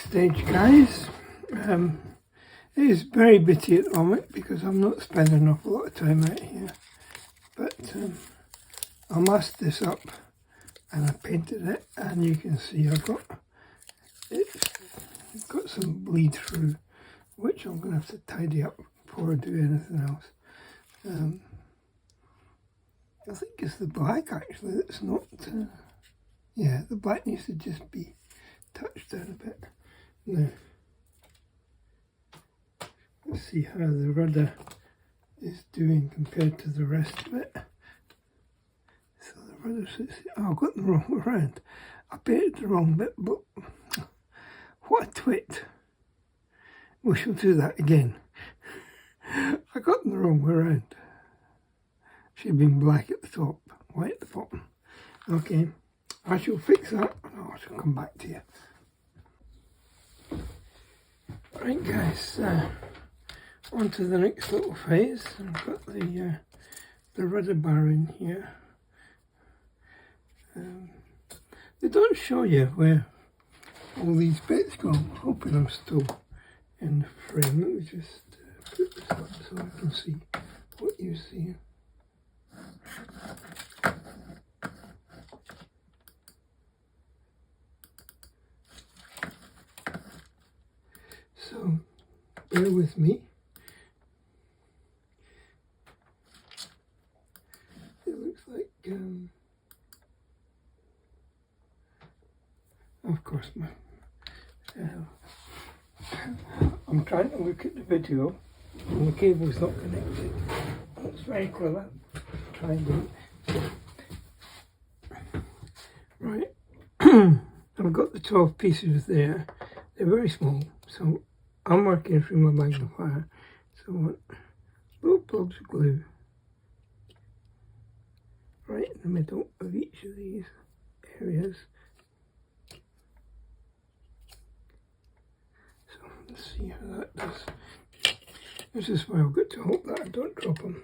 stage, guys. It is very bitty at the moment because I'm not spending an awful lot of time out here, but I masked this up and I painted it, and you can see I've got some bleed through, which I'm going to have to tidy up before I do anything else. I think it's the black actually that's not, yeah, the black needs to just be touched down a bit. Now, let's see how the rudder is doing compared to the rest of it. So the rudder sits, oh, I've got the wrong way around. I painted the wrong bit, but what a twit. We shall do that again. I got them the wrong way around. Should have been black at the top, white at the bottom. Okay, I shall fix that and I shall come back to you. Right guys, on to the next little phase. I've got the rudder bar in here. They don't show you where all these bits go. I'm hoping I'm still in the frame. Let me just put this up so I can see what you see. So bear with me. It looks like of course I'm trying to look at the video and the cable's not connected. That's very clever. Try and do it. Right, I've got the 12 pieces there. They're very small, so I'm working through my magnifier. So I want little blobs of glue right in the middle of each of these areas. So let's see how that does. This is why I've got to hope that I don't drop them.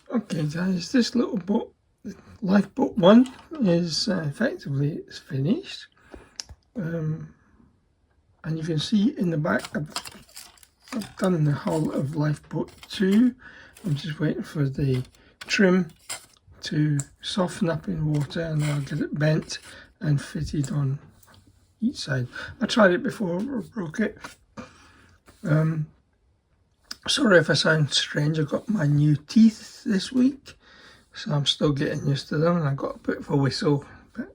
Okay guys, this little boat, Lifeboat 1, is effectively it's finished, and you can see in the back I've done the hull of Lifeboat 2. I'm just waiting for the trim to soften up in water and I'll get it bent and fitted on each side. I tried it before, broke it. Sorry if I sound strange, I got my new teeth this week, so I'm still getting used to them, and I got a bit of a whistle, but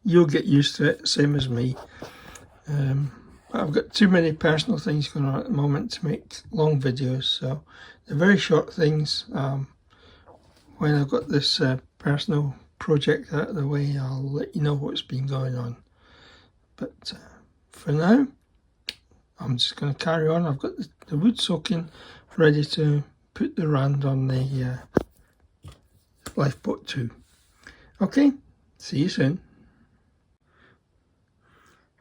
you'll get used to it, same as me. I've got too many personal things going on at the moment to make long videos, so they're very short things. When I've got this personal project out of the way, I'll let you know what's been going on. But for now, I'm just going to carry on. I've got the wood soaking, ready to put the rand on the Lifeboat 2. Okay, see you soon.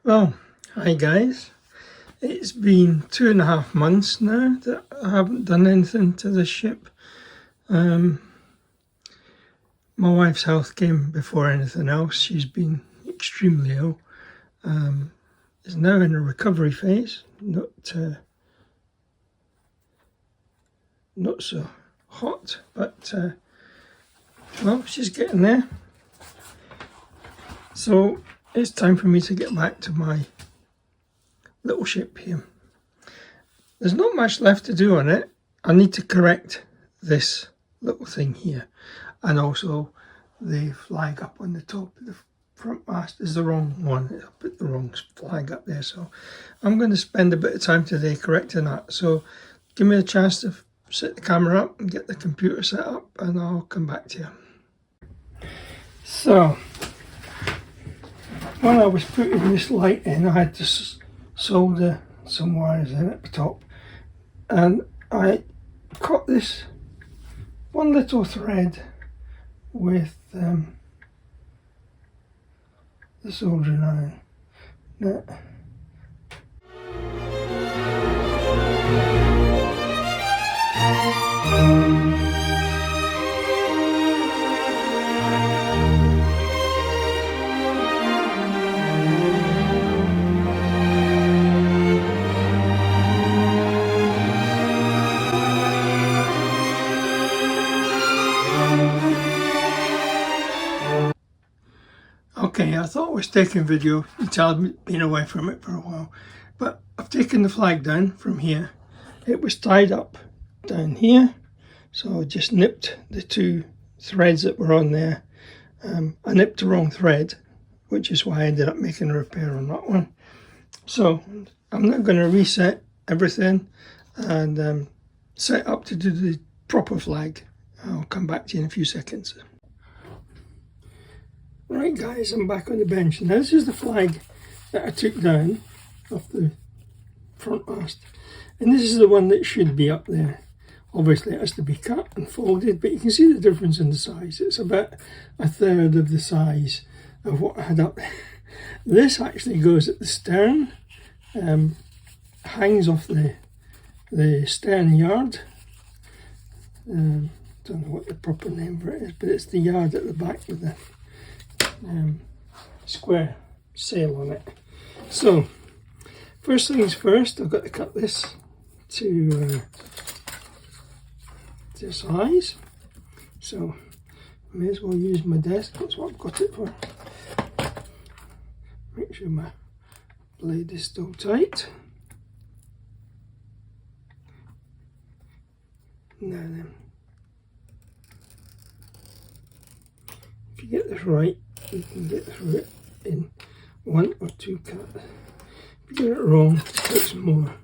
Well, hi guys. It's been 2.5 months now that I haven't done anything to this ship. My wife's health came before anything else. She's been extremely ill. Is now in a recovery phase, not so hot, but well, she's getting there. So it's time for me to get back to my little ship here. There's not much left to do on it. I need to correct this little thing here, and also the flag up on the top of the front mast is the wrong one. I put the wrong flag up there, so I'm going to spend a bit of time today correcting that. So give me a chance to set the camera up and get the computer set up, and I'll come back to you. So when I was putting this light in, I had to solder some wires in at the top, and I cut this one little thread with the soldering iron. Now, okay, I thought I was taking video until I've been away from it for a while, but I've taken the flag down from here. It was tied up down here, so I just nipped the two threads that were on there. I nipped the wrong thread, which is why I ended up making a repair on that one. So I'm now going to reset everything and set up to do the proper flag. I'll come back to you in a few seconds. Right guys, I'm back on the bench. Now this is the flag that I took down off the front mast, and this is the one that should be up there. Obviously it has to be cut and folded, but you can see the difference in the size. It's about a third of the size of what I had up there. This actually goes at the stern, hangs off the stern yard. Don't know what the proper name for it is, but it's the yard at the back with the square sail on it. So first things first, I've got to cut this to size. So may as well use my desk, that's what I've got it for. Make sure my blade is still tight. Now then, if you get this right, you can get through it in one or two cuts. If you get it wrong, it takes more.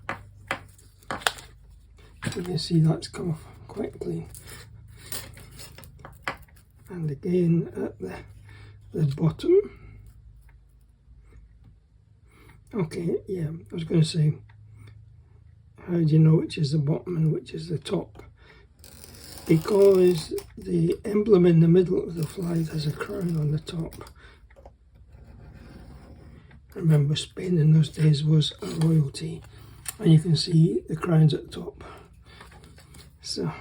You can see that's come off quite clean. And again at the bottom. Okay, yeah, I was going to say, how do you know which is the bottom and which is the top? Because the emblem in the middle of the flag has a crown on the top. Remember, Spain in those days was a royalty, and you can see the crowns at the top. So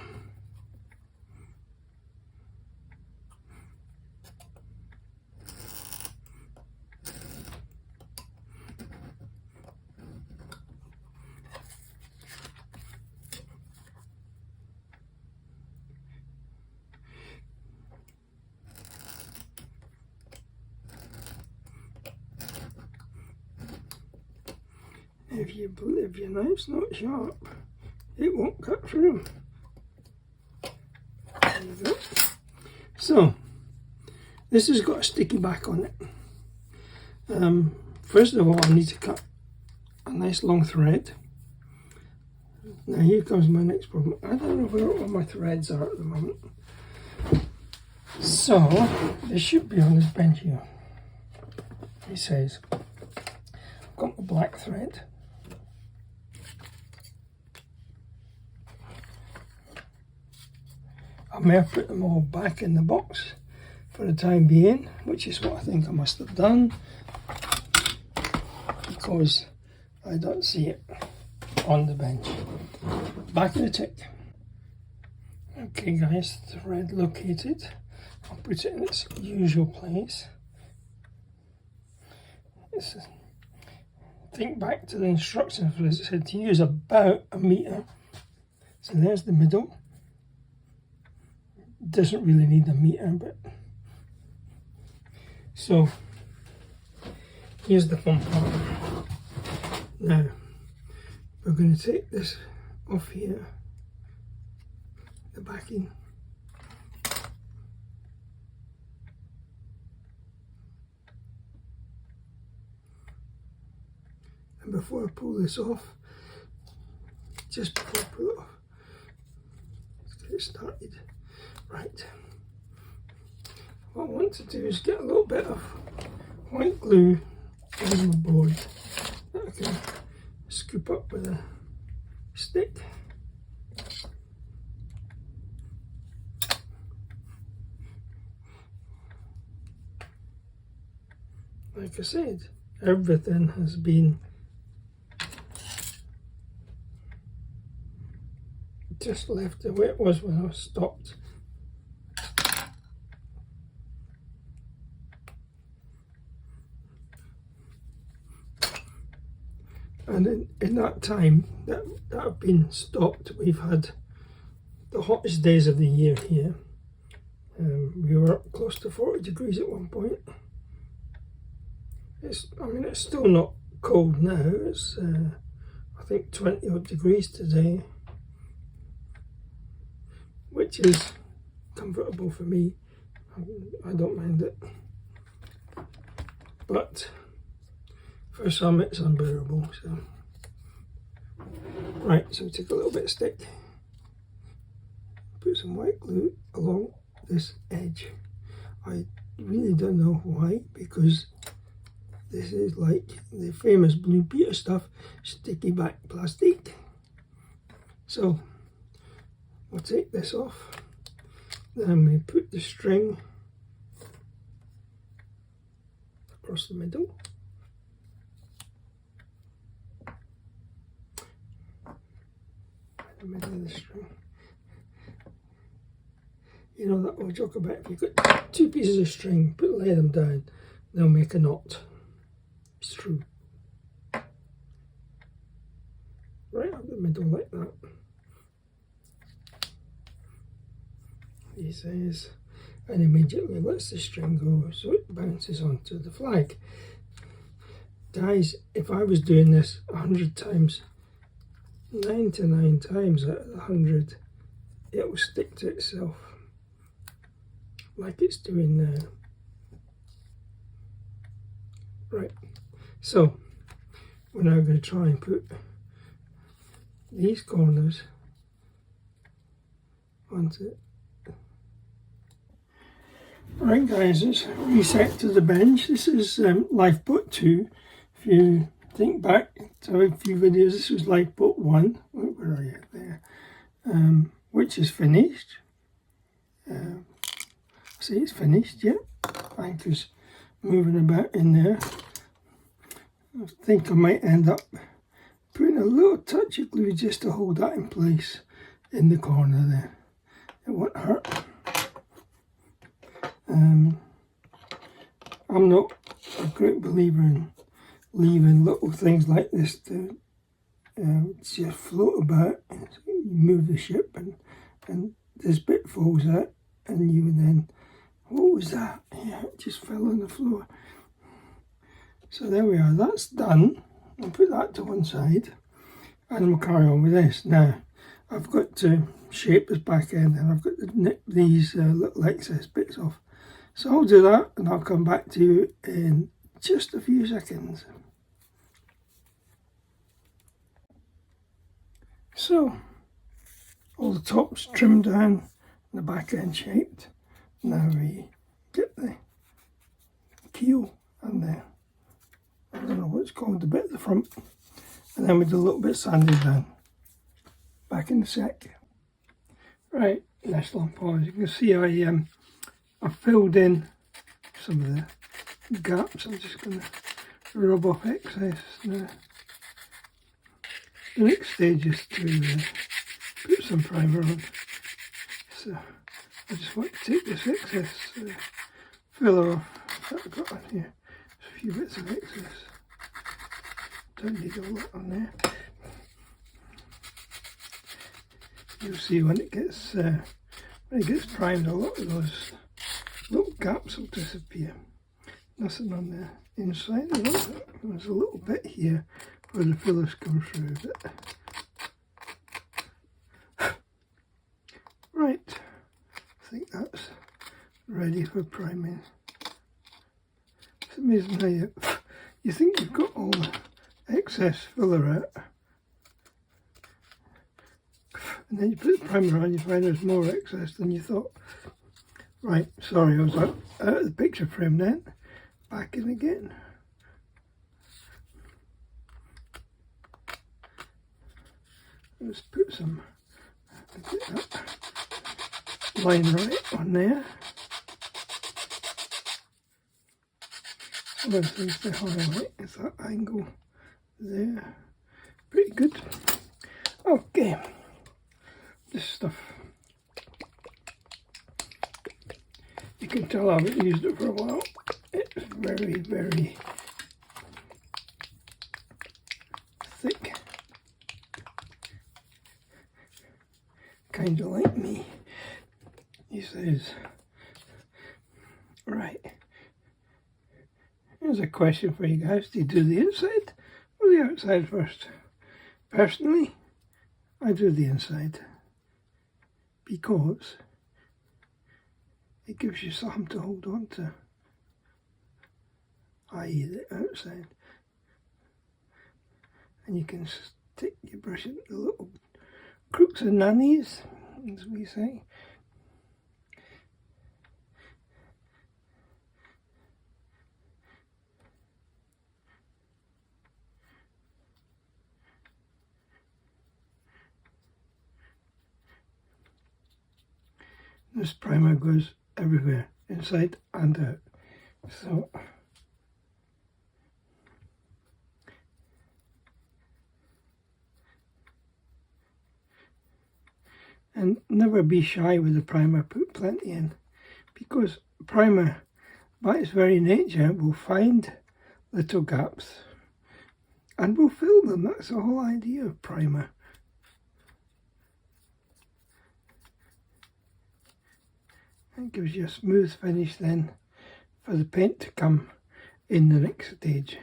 if your knife's not sharp, it won't cut through. There you go. So this has got a sticky back on it. First of all, I need to cut a nice long thread. Now here comes my next problem. I don't know where all my threads are at the moment. So they should be on this bench here. It says, I've got my black thread. I may have put them all back in the box for the time being, which is what I think I must have done, because I don't see it on the bench. Back in the tick. Okay guys, thread located. I'll put it in its usual place. Think back to the instructions where it said to use about a metre. So there's the middle. Doesn't really need a metre, but so here's the fun part. Now we're going to take this off here, the backing, And before I pull this off, just before I pull it off, let's get it started. Right, what I want to do is get a little bit of white glue on the board that I can scoop up with a stick. Like I said, everything has been just left the way it was when I stopped. And in that time that I've been stopped, we've had the hottest days of the year here. We were up close to 40 degrees at one point. I mean, it's still not cold now. It's I think 20 odd degrees today, which is comfortable for me. I don't mind it, but for some it's unbearable. So right, so we take a little bit of stick, put some white glue along this edge. I really don't know why, because this is like the famous Blue Peter stuff, sticky back plastic. So we'll take this off, then we put the string across the middle. The middle of the string. You know that old joke about if you've got two pieces of string, lay them down, they'll make a knot. It's true. Right up the middle like that. He says, and immediately lets the string go so it bounces onto the flag. Guys, if I was doing this 100 times, 99 times out of 100, it will stick to itself like it's doing now. Right, so we're now going to try and put these corners onto it. Right guys, let's reset to the bench. This is Lifeboat 2. If you think back to a few videos, this was Lifeboat 1. Where are you? There. Which is finished. See, it's finished, yeah. Anchor's moving about in there. I think I might end up putting a little touch of glue just to hold that in place in the corner there. It won't hurt. I'm not a great believer in leaving little things like this to just float about. You move the ship and this bit falls out and you then, what was that? Yeah, it just fell on the floor. So there we are, that's done. I'll put that to one side and we'll carry on with this. Now, I've got to shape this back end and I've got to nip these little excess bits off. So I'll do that and I'll come back to you in just a few seconds. So, all the tops trimmed down and the back end shaped. Now we get the keel and the, I don't know what it's called, the bit at the front. And then we do a little bit sanded down. Back in the sec. Right, nice long pause. You can see I filled in some of the gaps. I'm just going to rub off excess now. The next stage is to put some primer on. So I just want to take this excess filler off that I've got on here. There's a few bits of excess. Don't need all that on there. You'll see when it gets primed, a lot of those little gaps will disappear. Nothing on the inside. There's a little bit here where the fillers come through. But right, I think that's ready for priming. It's amazing how you think you've got all excess filler out. And then you put the primer on, you find there's more excess than you thought. Right, sorry, I was out of the picture frame then. Back in again. Let's put some, get that line right on there. One of the things to highlight is that angle there. Pretty good. Okay, this stuff, you can tell I haven't used it for a while. It's very, very thick. Kind of like me. He says, right. Here's a question for you guys. Do you do the inside or the outside first? Personally, I do the inside because it gives you something to hold on to, i.e. the outside. And you can stick your brush in the little crooks and nannies, as we say. This primer goes everywhere, inside and out. So and never be shy with the primer, put plenty in, because primer by its very nature will find little gaps and will fill them. That's the whole idea of primer. It gives you a smooth finish then for the paint to come in the next stage.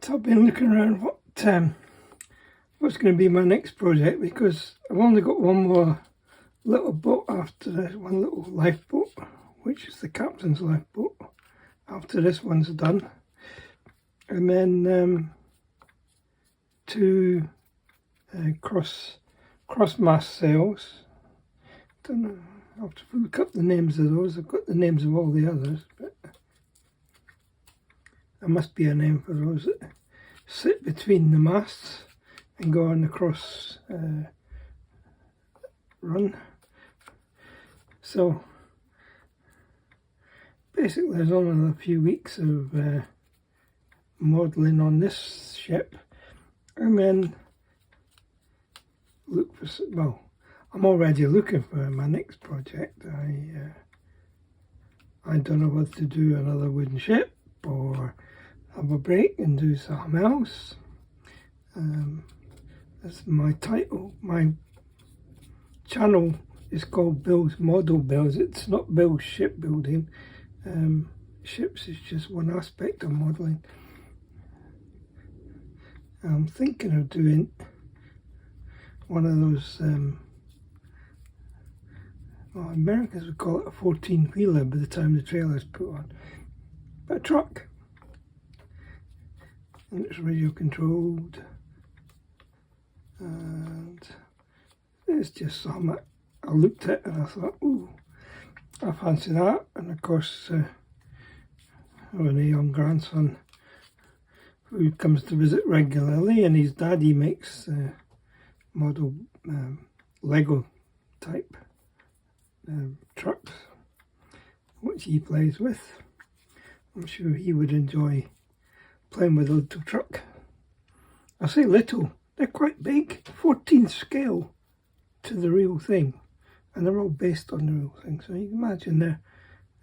So I've been looking around what's going to be my next project, because I've only got one more little boat after this, one little lifeboat, which is the captain's lifeboat, after this one's done. And then two cross mast sails. Don't know, I'll have to look up the names of those. I've got the names of all the others, but there must be a name for those that sit between the masts and go on the cross run. So basically there's only a few weeks of modelling on this ship, and then look for, well, I'm already looking for my next project. I don't know whether to do another wooden ship or have a break and do something else. That's my title. My channel is called Bill's Model Builds. It's not Bill's Shipbuilding. Ships is just one aspect of modelling. I'm thinking of doing one of those, well, Americans would call it a 14-wheeler by the time the trailer's put on, but a truck. And it's radio controlled, and it's just something I looked at and I thought, ooh, I fancy that. And of course, I have a young grandson who comes to visit regularly, and his daddy makes model Lego type trucks, which he plays with. I'm sure he would enjoy playing with a little truck. I say little, they're quite big, 14th scale to the real thing. and they're all based on the real thing. So you can imagine they're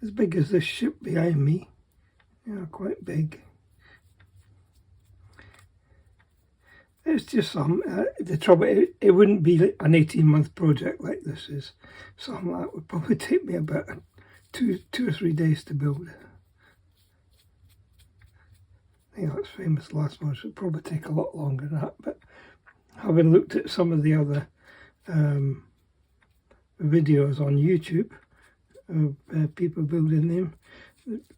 as big as this ship behind me. Yeah, quite big. It's just some, the trouble, it wouldn't be an 18-month project like this is. Something like that would probably take me about two or 3 days to build. I think that's famous last one, so it'd probably take a lot longer than that, but having looked at some of the other videos on YouTube of people building them,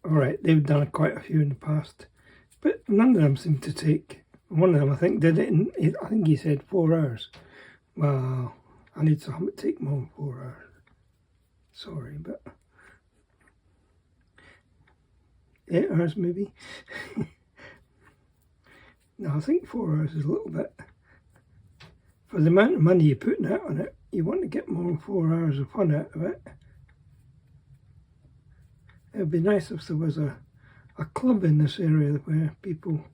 alright, they've done quite a few in the past, but none of them seem to take. One of them, I think, did it in, I think he said 4 hours. Well, I need something to take more than 4 hours. Sorry, but 8 hours maybe. No, I think 4 hours is a little bit. For the amount of money you're putting out on it, you want to get more than 4 hours of fun out of it. It would be nice if there was a club in this area where people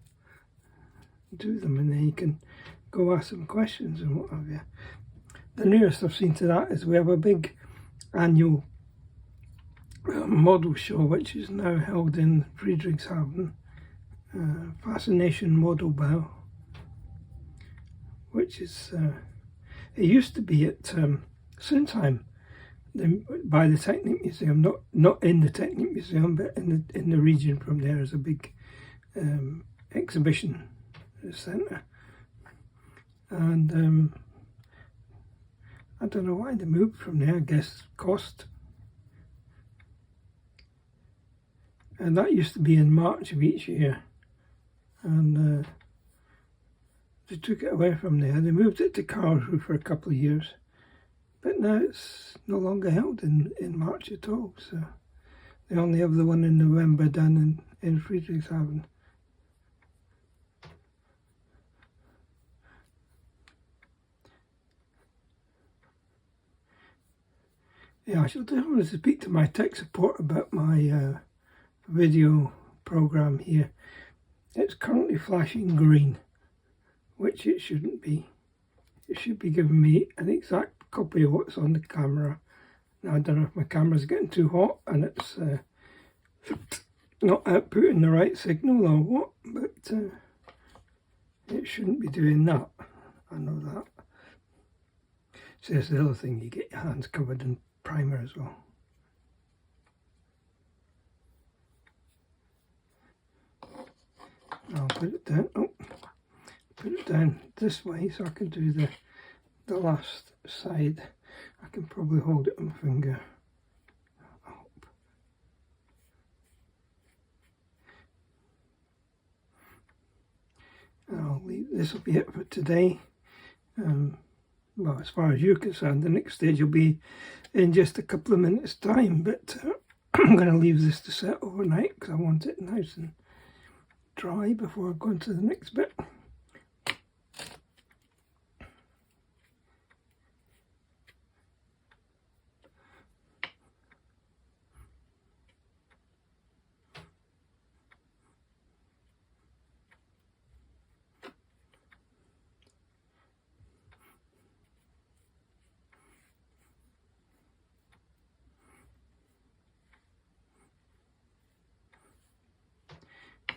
do them, and then you can go ask them questions and what have you. The nearest I've seen to that is we have a big annual model show which is now held in Friedrichshafen, Fascination Model Bow, which is, it used to be at Sinsheim by the Technic Museum, not in the Technic Museum, but in the region from there is a big exhibition centre, and I don't know why they moved from there. I guess cost. And that used to be in March of each year, and they took it away from there. They moved it to Karlsruhe for a couple of years, but now it's no longer held in March at all. So they only have the one in November done in Friedrichshafen. Yeah, I should definitely speak to my tech support about my video program here. It's currently flashing green, which it shouldn't be. It should be giving me an exact copy of what's on the camera. Now I don't know if my camera's getting too hot and it's not outputting the right signal or what, but it shouldn't be doing that. I know that. So that's the other thing, you get your hands covered in primer as well. I'll put it down. Oh, put it down this way so I can do the last side. I can probably hold it on my finger. I'll leave. This will be it for today. Well, as far as you're concerned, the next stage will be in just a couple of minutes' time, but I'm going to leave this to set overnight because I want it nice and dry before I go into the next bit.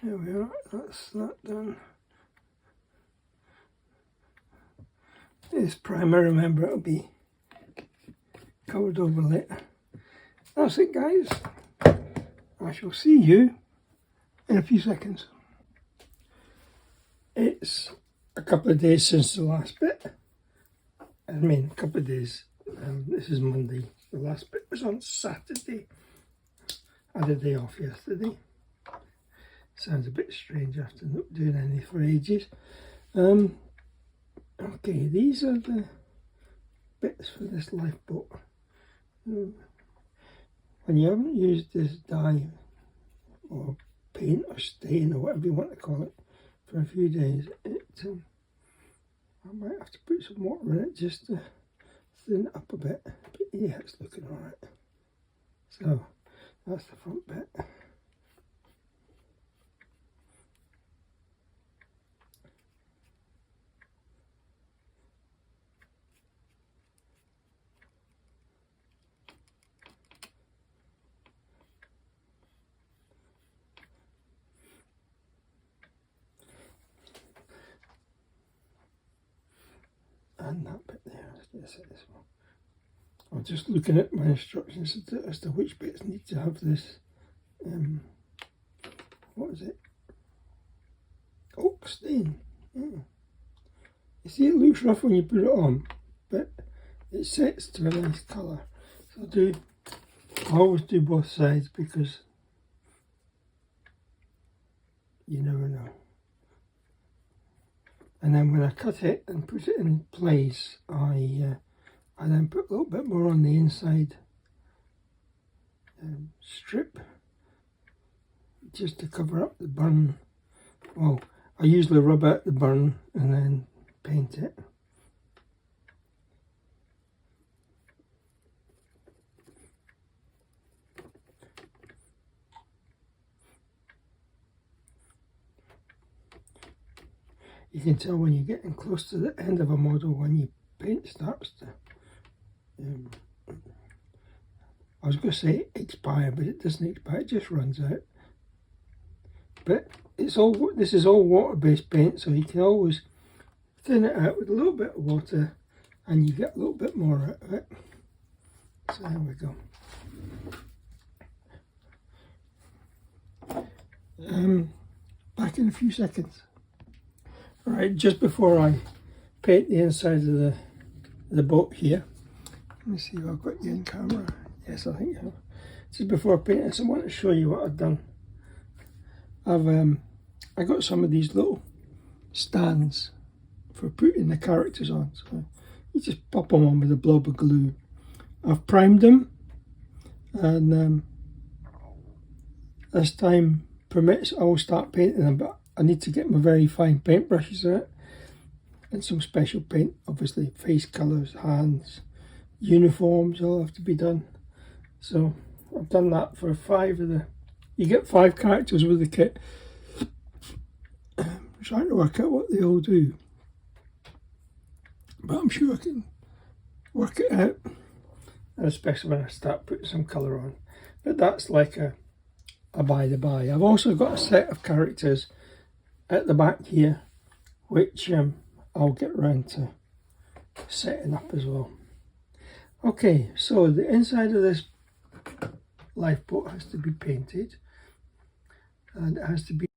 There we are, that's that done. This primer, remember, it'll be covered over later. That's it, guys. I shall see you in a few seconds. It's a couple of days since the last bit. I mean, a couple of days. This is Monday. The last bit was on Saturday. I had a day off yesterday. Sounds a bit strange after not doing any for ages. Okay, these are the bits for this lifeboat. When you haven't used this dye or paint or stain or whatever you want to call it for a few days, I might have to put some water in it just to thin it up a bit. But yeah, it's looking alright. So that's the front bit. Yes, it is. I'm just looking at my instructions as to which bits need to have this, what is it? Oak stain. Oh. You see, it looks rough when you put it on, but it sets to a nice colour. So I always do both sides because you never know. And then when I cut it and put it in place, I then put a little bit more on the inside strip, just to cover up the burn. Well, I usually rub out the burn and then paint it. You can tell when you're getting close to the end of a model when your paint starts to, I was going to say expire, but it doesn't expire, it just runs out. But this is all water-based paint, so you can always thin it out with a little bit of water and you get a little bit more out of it. So there we go. Back in a few seconds. Right, just before I paint the inside of the boat here, let me see if I've got you in camera. Yes, I think I have. Just before I paint this, I want to show you what I've done. I got some of these little stands for putting the characters on. So you just pop them on with a blob of glue. I've primed them, and as time permits, I will start painting them. But I need to get my very fine paintbrushes out and some special paint. Obviously, face colours, hands, uniforms all have to be done. So I've done that for 5 of the. You get 5 characters with the kit. I'm trying to work out what they all do, but I'm sure I can work it out, especially when I start putting some colour on. But that's like a by the by. I've also got a set of characters at the back here, which I'll get around to setting up as well. Okay, so the inside of this lifeboat has to be painted, and it has to be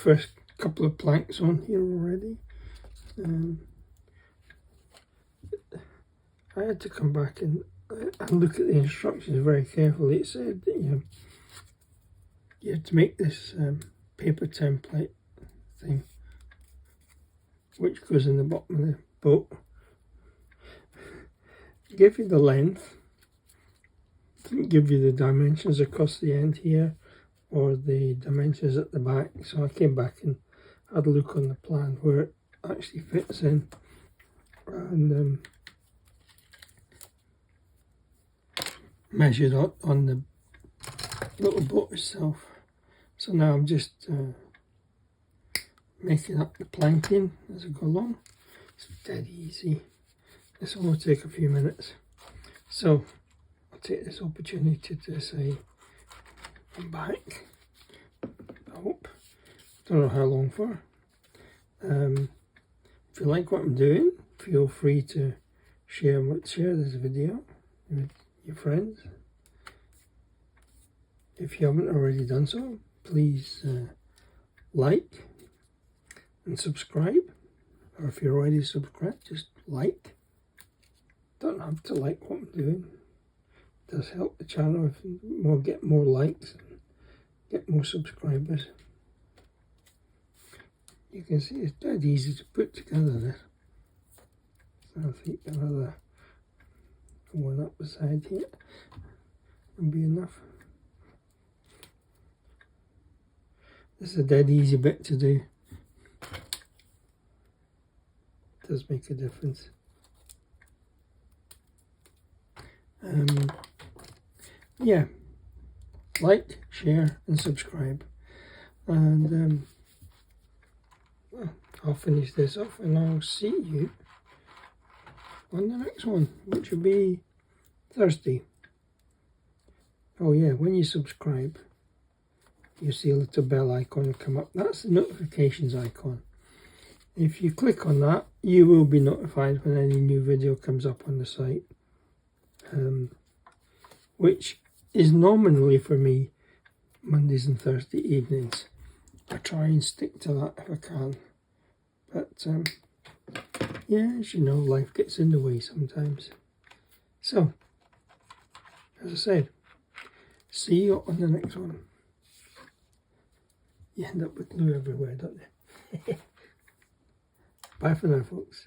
first couple of planks on here already. I had to come back and look at the instructions very carefully. It said that you have to make this paper template thing, which goes in the bottom of the boat. Give you the length, didn't give you the dimensions across the end here or the dimensions at the back, so I came back and had a look on the plan where it actually fits in, and measured out on the little boat itself. So now I'm just making up the planking as I go along. It's dead easy. This will only take a few minutes. So I'll take this opportunity to say I'm back. I hope. Don't know how long for. If you like what I'm doing, feel free to share this video with your friends. If you haven't already done so, please like and subscribe. Or if you're already subscribed, just like. Don't have to like what I'm doing. It does help the channel if get more likes and get more subscribers. You can see it's dead easy to put together this. So I think another one up the side here will be enough. This is a dead easy bit to do. It does make a difference. Yeah, like, share and subscribe, and well, I'll finish this off and I'll see you on the next one, which will be Thursday. Oh yeah, when you subscribe you see a little bell icon come up. That's the notifications icon. If you click on that, you will be notified when any new video comes up on the site, which is nominally for me Mondays and Thursday evenings. I try and stick to that if I can, but yeah, as you know, life gets in the way sometimes. So, as I said, see you on the next one. You end up with glue everywhere, don't you? Bye for now, folks.